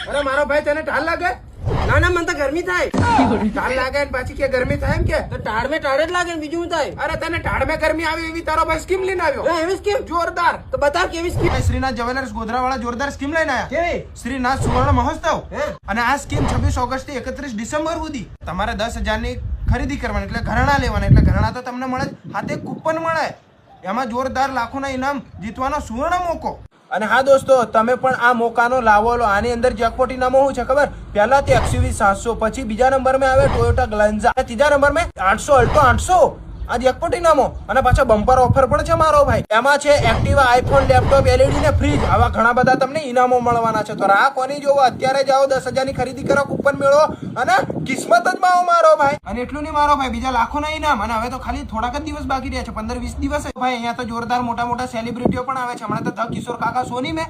અરે મારો ભાઈ તને ટાળ લાગે? ના ના મને તો ગરમી થાય. ટાળ લાગે ને પાછી કે ગરમી થાય એમ કે? તો ટાળ મેં ટાળ જ લાગે ને બીજું શું થાય? અરે તને ટાળ મેં ગરમી આવી એવી તારો ભાઈ સ્કીમ લઈને આવ્યો. એવી સ્કીમ જોરદાર. તો બતાવ કેવી સ્કીમ. શ્રીનાથ જ્વેલર્સ ગોધરાવાળા જોરદાર સ્કીમ લઈને આવ્યા. કેવી? શ્રીનાથ સુવર્ણ મહોત્સવ. હે? અને આ સ્કીમ 26 ઓગસ્ટ થી 31 ડિસેમ્બર સુધી તમારે 10,000 ની ખરીદી કરવાની એટલે ઘરેણા લેવાના. એટલે ઘરેણા તો તમને મળે જ, હાથે કૂપન મળે. એમાં જોરદાર લાખોના ઇનામ જીતવાનો સુવર્ણ મોકો. અને હા દોસ્તો, તમે પણ આ મોકાનો લાવો લો. આની અંદર જેકપોટ ઇનામો શું છે ખબર? પહેલા તે XUV 700, પછી બીજા નંબર માં આવે ટોયોટા ગ્લેન્ઝા, અને ત્રીજા નંબર માં 800 અલ્ટો 800. આ જેકપોટ ઇનામો. અને પાછા બમ્પર ઓફર પણ છે મારો ભાઈ. એમાં છે એક્ટિવા, આઈફોન, લેપટોપ, LED ને ફ્રીજ. આવા ઘણા બધા તમને ઇનામો મળવાના છે. તો રાહ કોની જોવો, અત્યારે જાઓ 10,000 ની ખરીદી કરો, કૂપન મેળવો અને કિસ્મત જ માવો મારો ભાઈ. અને એટલું નહીં મારો ભાઈ, બીજા લાખોના ઇનામ. અને હવે તો ખાલી થોડાક જ દિવસ બાકી રહ્યા છે, 15-20 દિવસ. ભાઈ અહીંયા તો જોરદાર મોટા મોટા સેલિબ્રિટીઓ પણ આવે છે. હમણાં તો ધ કિશોર કાકા સોની મેં